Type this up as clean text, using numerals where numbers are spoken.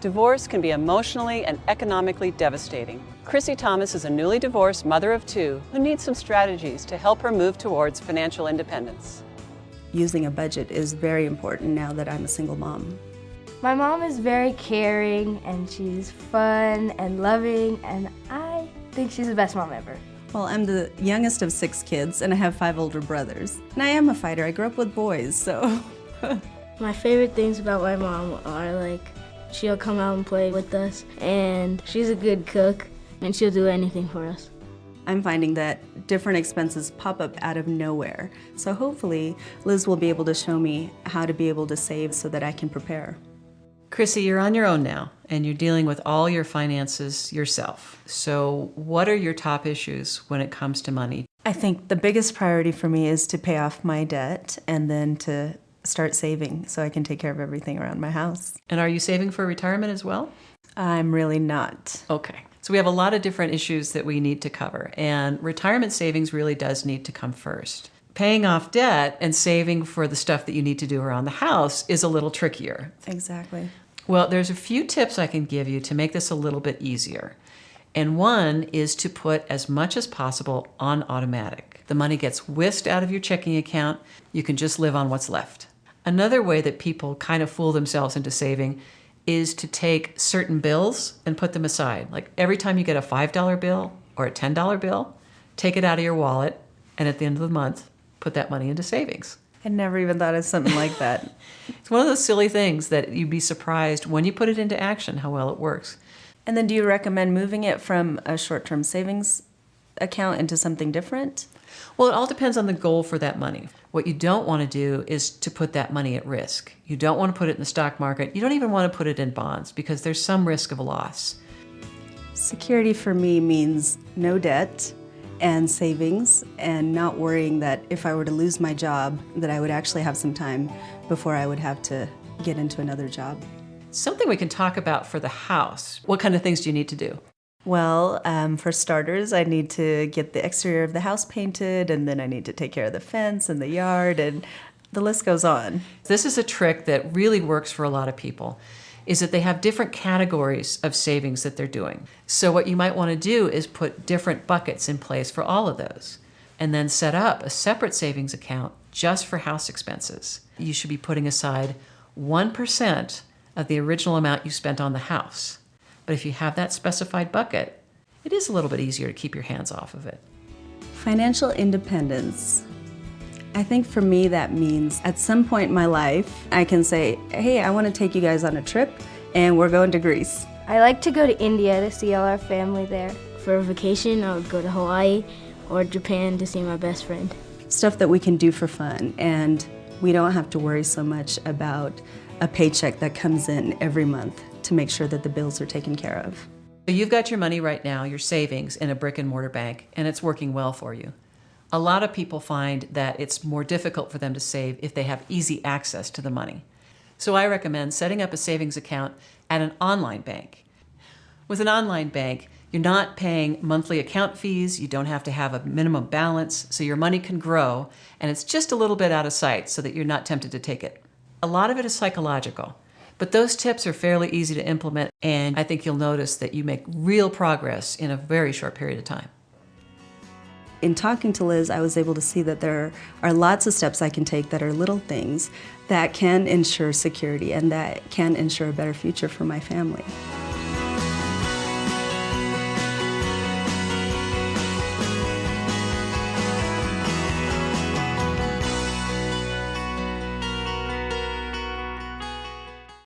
Divorce can be emotionally and economically devastating. Chrissy Thomas is a newly divorced mother of two who needs some strategies to help her move towards financial independence. Using a budget is very important now that I'm a single mom. My mom is very caring and she's fun and loving, and I think she's the best mom ever. Well, I'm the youngest of 6 kids and I have 5 older brothers. And I am a fighter. I grew up with boys, so. My favorite things about my mom are like, she'll come out and play with us, and she's a good cook, and she'll do anything for us. I'm finding that different expenses pop up out of nowhere. So hopefully Liz will be able to show me how to be able to save so that I can prepare. Chrissy, you're on your own now, and you're dealing with all your finances yourself. So what are your top issues when it comes to money? I think the biggest priority for me is to pay off my debt and then to start saving so I can take care of everything around my house. And are you saving for retirement as well? I'm really not. Okay. So we have a lot of different issues that we need to cover, and retirement savings really does need to come first. Paying off debt and saving for the stuff that you need to do around the house is a little trickier. Exactly. Well, there's a few tips I can give you to make this a little bit easier. And one is to put as much as possible on automatic. The money gets whisked out of your checking account. You can just live on what's left. Another way that people kind of fool themselves into saving is to take certain bills and put them aside. Like every time you get a $5 bill or a $10 bill, take it out of your wallet, and at the end of the month, put that money into savings. I never even thought of something like that. It's one of those silly things that you'd be surprised when you put it into action how well it works. And then do you recommend moving it from a short-term savings account into something different? Well, it all depends on the goal for that money. What you don't want to do is to put that money at risk. You don't want to put it in the stock market. You don't even want to put it in bonds because there's some risk of a loss. Security for me means no debt and savings and not worrying that if I were to lose my job, that I would actually have some time before I would have to get into another job. Something we can talk about for the house. What kind of things do you need to do? Well, for starters, I need to get the exterior of the house painted, and then I need to take care of the fence and the yard, and the list goes on. This is a trick that really works for a lot of people, is that they have different categories of savings that they're doing. So what you might want to do is put different buckets in place for all of those, and then set up a separate savings account just for house expenses. You should be putting aside 1% of the original amount you spent on the house. But if you have that specified bucket, it is a little bit easier to keep your hands off of it. Financial independence. I think for me that means at some point in my life, I can say, hey, I want to take you guys on a trip and we're going to Greece. I like to go to India to see all our family there. For a vacation, I would go to Hawaii or Japan to see my best friend. Stuff that we can do for fun, and we don't have to worry so much about a paycheck that comes in every month to make sure that the bills are taken care of. So you've got your money right now, your savings, in a brick and mortar bank, and it's working well for you. A lot of people find that it's more difficult for them to save if they have easy access to the money. So I recommend setting up a savings account at an online bank. With an online bank, you're not paying monthly account fees, you don't have to have a minimum balance, so your money can grow, and it's just a little bit out of sight so that you're not tempted to take it. A lot of it is psychological. But those tips are fairly easy to implement, and I think you'll notice that you make real progress in a very short period of time. In talking to Liz, I was able to see that there are lots of steps I can take that are little things that can ensure security and that can ensure a better future for my family.